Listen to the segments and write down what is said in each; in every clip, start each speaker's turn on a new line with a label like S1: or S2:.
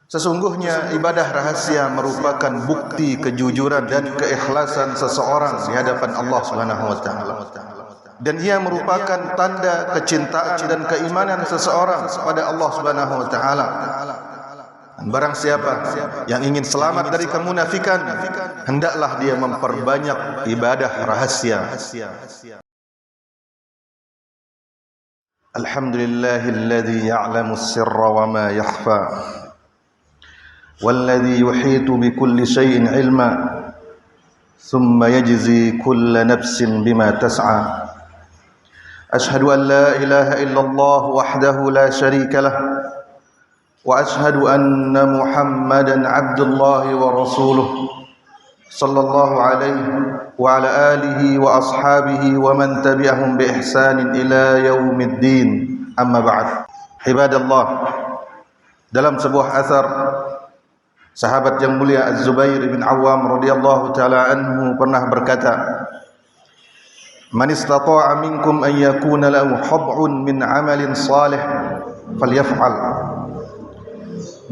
S1: Sesungguhnya ibadah rahasia merupakan bukti kejujuran dan keikhlasan seseorang di hadapan Allah Subhanahu wa taala. Dan ia merupakan tanda kecintaan dan keimanan seseorang kepada Allah Subhanahu wa taala. Barang siapa yang ingin selamat dari kemunafikan, hendaklah dia memperbanyak ibadah rahasia. Alhamdulillahilladzi ya'lamu as-sirra wa ma yakhfa. والذي يحيط بكل شيء علما ثم يجزي كل نفس بما تسعى أشهد أن لا إله إلا الله وحده لا شريك له وأشهد أن محمدا عبد الله ورسوله صلى الله عليه وعلى آله وأصحابه ومن تبعهم بإحسان إلى يوم الدين أما بعد عباد الله. Dalam sebuah athar, sahabat yang mulia Az-Zubair bin Awam radhiyallahu taala anhu pernah berkata, "Man istata'a minkum an yakuna lahu hab'un min 'amalin salih falyaf'al."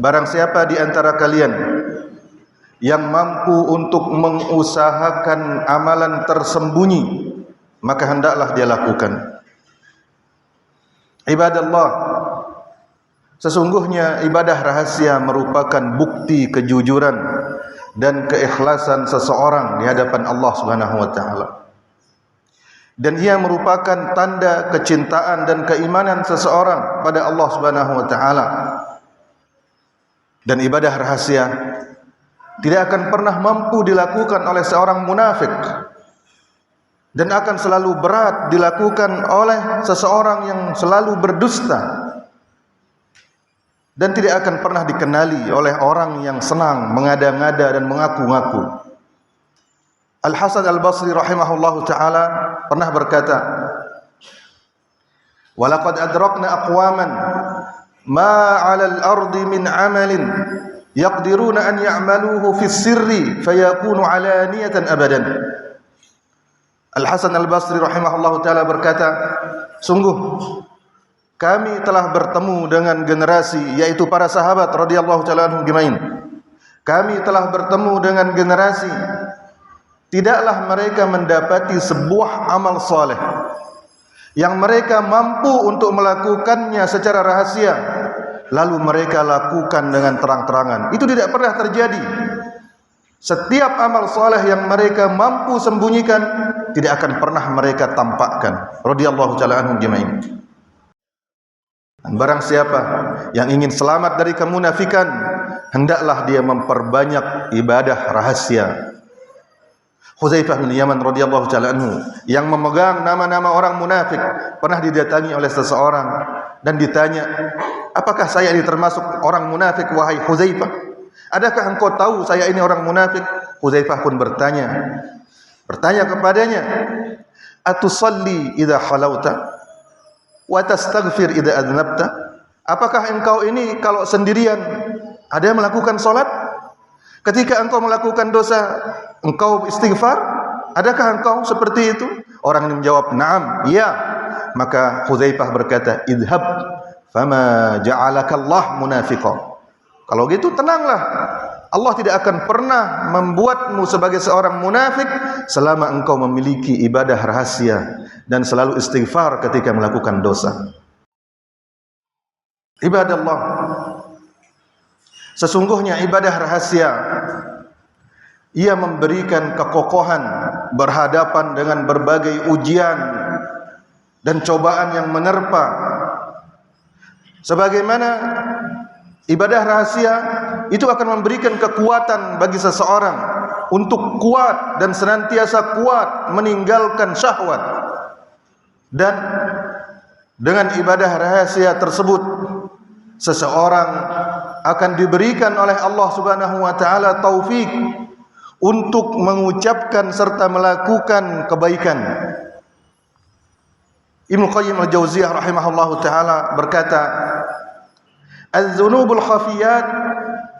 S1: Barang siapa di antara kalian yang mampu untuk mengusahakan amalan tersembunyi, maka hendaklah dia lakukan. Ibadallah, sesungguhnya ibadah rahasia merupakan bukti kejujuran dan keikhlasan seseorang di hadapan Allah Subhanahu wa taala. Dan ia merupakan tanda kecintaan dan keimanan seseorang pada Allah Subhanahu wa taala. Dan ibadah rahasia tidak akan pernah mampu dilakukan oleh seorang munafik, dan akan selalu berat dilakukan oleh seseorang yang selalu berdusta, dan tidak akan pernah dikenali oleh orang yang senang mengada-ngada dan mengaku-ngaku. Al-Hasan Al-Basri rahimahullahu ta'ala pernah berkata, "Walaqad adrakna aqwaman ma 'alal ardi min 'amalin yaqdiruna an ya'maluhu fi sirri fayakunu 'alaniyatan abadan." Al-Hasan Al-Basri rahimahullahu ta'ala berkata, sungguh kami telah bertemu dengan generasi, yaitu para sahabat radhiyallahu ta'ala anhum ajmain. Kami telah bertemu dengan generasi, tidaklah mereka mendapati sebuah amal saleh yang mereka mampu untuk melakukannya secara rahasia, lalu mereka lakukan dengan terang-terangan. Itu tidak pernah terjadi. Setiap amal saleh yang mereka mampu sembunyikan, tidak akan pernah mereka tampakkan. Radhiyallahu ta'ala anhum ajmain. Barang siapa yang ingin selamat dari kemunafikan, hendaklah dia memperbanyak ibadah rahasia. Hudzaifah bin Yaman radhiyallahu ta'ala anhu yang memegang nama-nama orang munafik pernah didatangi oleh seseorang dan ditanya, "Apakah saya ini termasuk orang munafik wahai Hudzaifah? Adakah engkau tahu saya ini orang munafik?" Hudzaifah pun bertanya kepadanya, "Atusalli idza khalauta wa tastaghfir idza adnabta?" Apakah engkau ini kalau sendirian ada yang melakukan salat? Ketika engkau melakukan dosa, engkau istighfar? Adakah engkau seperti itu? Orang ini menjawab, "Na'am, iya." Maka Hudzaifah berkata, "Idhab fama ja'alakallah munafiqan." Kalau gitu tenanglah. Allah tidak akan pernah membuatmu sebagai seorang munafik selama engkau memiliki ibadah rahasia dan selalu istighfar ketika melakukan dosa. Ibadallah, sesungguhnya ibadah rahasia ia memberikan kekokohan berhadapan dengan berbagai ujian dan cobaan yang menerpa. Sebagaimana ibadah rahasia itu akan memberikan kekuatan bagi seseorang untuk kuat dan senantiasa kuat meninggalkan syahwat. Dan dengan ibadah rahasia tersebut, seseorang akan diberikan oleh Allah Subhanahu wa taala taufik untuk mengucapkan serta melakukan kebaikan. Ibnu Qayyim Al-Jauziyah rahimahullahu taala berkata, "Az-dzunubul khafiyat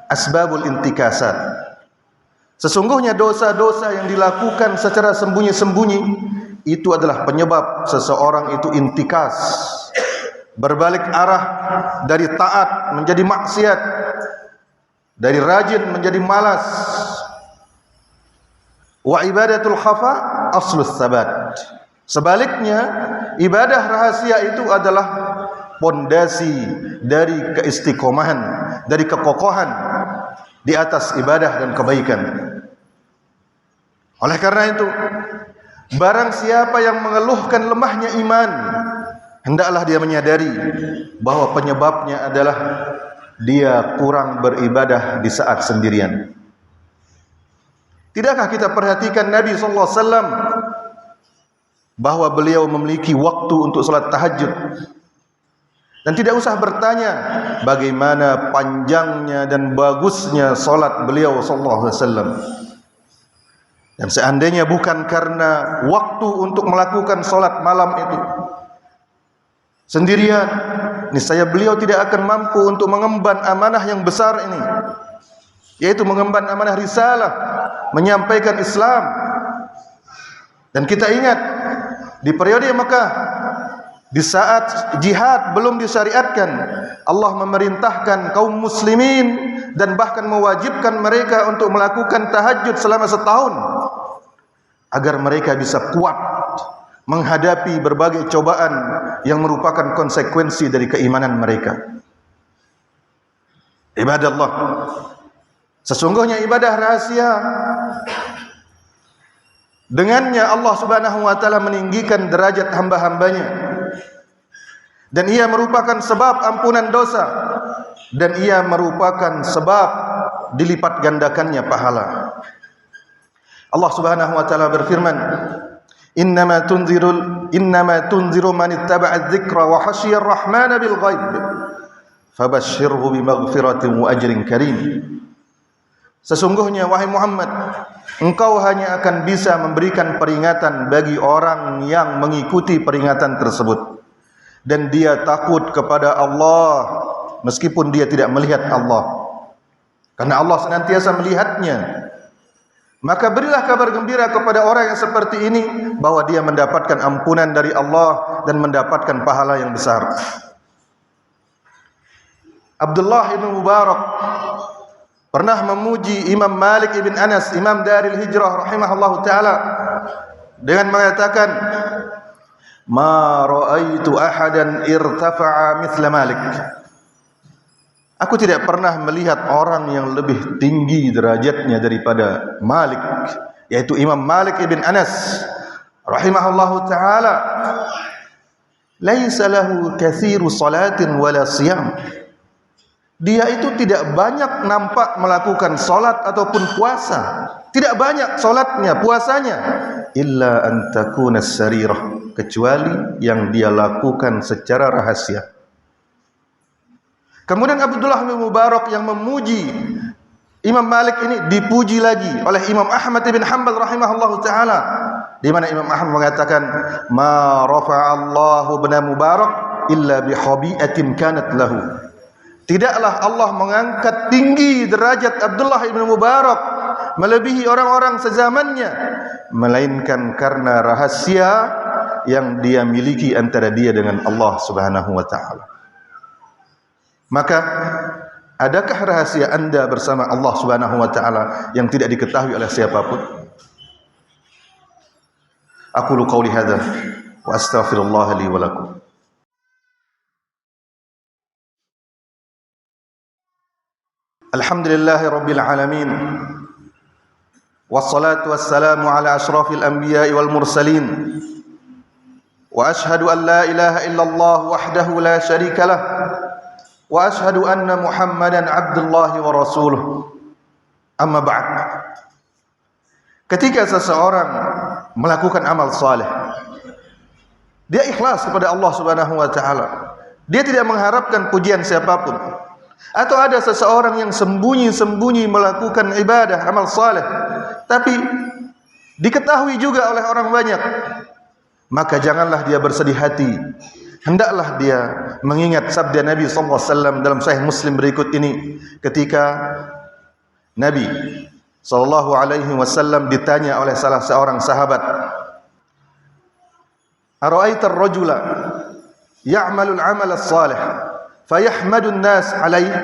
S1: asbabul intikasat." Sesungguhnya dosa-dosa yang dilakukan secara sembunyi-sembunyi itu adalah penyebab seseorang itu intikas, berbalik arah dari taat menjadi maksiat. dari rajin menjadi malas. Wa ibadatul khafa aslus sabat. Sebaliknya, ibadah rahasia itu adalah pondasi dari keistiqomahan, dari kekokohan di atas ibadah dan kebaikan. Oleh karena itu, barang siapa yang mengeluhkan lemahnya iman, hendaklah dia menyadari bahwa penyebabnya adalah dia kurang beribadah di saat sendirian. Tidakkah kita perhatikan Nabi SAW bahwa beliau memiliki waktu untuk salat tahajud, dan tidak usah bertanya bagaimana panjangnya dan bagusnya salat beliau SAW. Dan seandainya bukan karena waktu untuk melakukan salat malam itu sendirian, niscaya beliau tidak akan mampu untuk mengemban amanah yang besar ini, yaitu mengemban amanah risalah, menyampaikan Islam. Dan kita ingat di periode Mekah, di saat jihad belum disyariatkan, Allah memerintahkan kaum muslimin dan bahkan mewajibkan mereka untuk melakukan tahajud selama setahun agar mereka bisa kuat menghadapi berbagai cobaan yang merupakan konsekuensi dari keimanan mereka. Ibadallah, sesungguhnya ibadah rahasia, dengannya Allah Subhanahu wa taala meninggikan derajat hamba-hambanya, dan ia merupakan sebab ampunan dosa, dan ia merupakan sebab dilipat gandakannya pahala. Allah Subhanahu wa taala berfirman, Innama tunziru man ittaba'a dzikra wa khasyiya ar-rahmana bil ghaib fabashshirhu bimaghfiratin wa ajrin karim. Sesungguhnya wahai Muhammad, engkau hanya akan bisa memberikan peringatan bagi orang yang mengikuti peringatan tersebut dan dia takut kepada Allah meskipun dia tidak melihat Allah, karena Allah senantiasa melihatnya. Maka berilah kabar gembira kepada orang yang seperti ini bahwa dia mendapatkan ampunan dari Allah dan mendapatkan pahala yang besar. Abdullah bin Mubarak pernah memuji Imam Malik ibn Anas, Imam Daril Hijrah rahimahullahu taala, dengan mengatakan, "Ma ra'aitu ahadan irtafa'a mithla Malik." Aku tidak pernah melihat orang yang lebih tinggi derajatnya daripada Malik, yaitu Imam Malik ibn Anas rahimahullahu taala. Laisa lahu katsiru salatin wala siyam. Dia itu tidak banyak nampak melakukan salat ataupun puasa. Tidak banyak salatnya, puasanya. Illa an takuna sarirah, kecuali yang dia lakukan secara rahasia. Kemudian Abdullah bin Mubarak yang memuji Imam Malik ini dipuji lagi oleh Imam Ahmad bin Hanbal rahimahullahu taala, di mana Imam Ahmad mengatakan, "Ma rafa'allahu bin Mubarak illa bi khabi'atin kanat lahu." Tidaklah Allah mengangkat tinggi derajat Abdullah bin Mubarak melebihi orang-orang sezamannya, melainkan karena rahasia yang dia miliki antara dia dengan Allah Subhanahu wa taala. Maka adakah rahasia anda bersama Allah Subhanahu wa taala yang tidak diketahui oleh siapapun? Aqulu qawli hadza wa astaghfirullah li wa lakum. Alhamdulillahi rabbil alamin, wassalatu wassalamu ala ashrafil anbiya'i wal mursalin, wa ashhadu an la ilaha illallah wahdahu la syarika lah, wa ashhadu anna Muhammadan abdullahi wa rasuluh. Amma ba'd. Ketika seseorang melakukan amal saleh, dia ikhlas kepada Allah Subhanahu wa taala. Dia tidak mengharapkan pujian siapapun. Atau ada seseorang yang sembunyi-sembunyi melakukan ibadah, amal saleh, tapi diketahui juga oleh orang banyak, maka janganlah dia bersedih hati. Hendaklah dia mengingat sabda Nabi SAW dalam Sahih Muslim berikut ini, ketika Nabi SAW ditanya oleh salah seorang sahabat, "Ara'aitar rajula ya'malul 'amal as-salih fayahmadun nas 'alaihi?"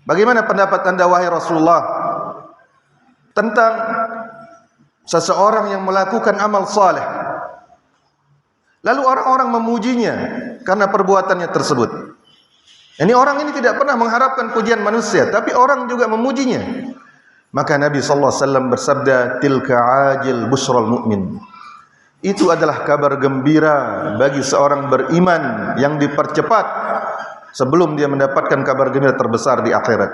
S1: Bagaimana pendapat Anda wahai Rasulullah tentang seseorang yang melakukan amal saleh, lalu orang-orang memujinya karena perbuatannya tersebut? Ini orang ini tidak pernah mengharapkan pujian manusia, tapi orang juga memujinya. Maka Nabi sallallahu alaihi wasallam bersabda, "Tilka ajil busral mu'min." Itu adalah kabar gembira bagi seorang beriman yang dipercepat sebelum dia mendapatkan kabar gembira terbesar di akhirat.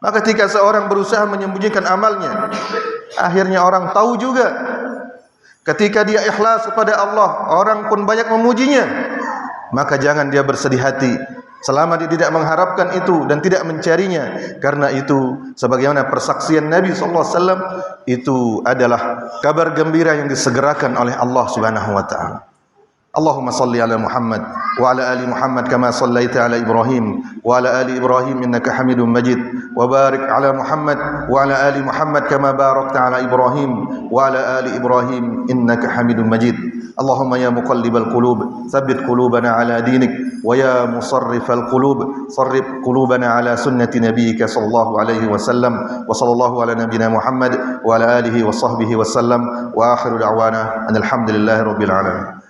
S1: Maka ketika seorang berusaha menyembunyikan amalnya, akhirnya orang tahu juga. Ketika dia ikhlas kepada Allah, orang pun banyak memujinya. Maka jangan dia bersedih hati selama dia tidak mengharapkan itu dan tidak mencarinya. Karena itu sebagaimana persaksian Nabi sallallahu alaihi wasallam, itu adalah kabar gembira yang disegerakan oleh Allah Subhanahu wa taala. Allahumma salli ala Muhammad wa ala ali Muhammad kama sallaita ala Ibrahim wa ala ali Ibrahim innaka Hamidum Majid, wa barik ala Muhammad wa ala ali Muhammad kama barakta ala Ibrahim wa ala ali Ibrahim innaka Hamidum Majid. Allahumma ya muqallibal qulub tsabbit qulubana ala dinik, wa ya musarrifal qulub sarrif qulubana ala sunnati nabiyyika sallallahu alaihi wasallam. Wa sallallahu ala nabiyyina Muhammad wa ala alihi wa sahbihi wasallam, wa akhiru da'wana alhamdulillahi rabbil alamin.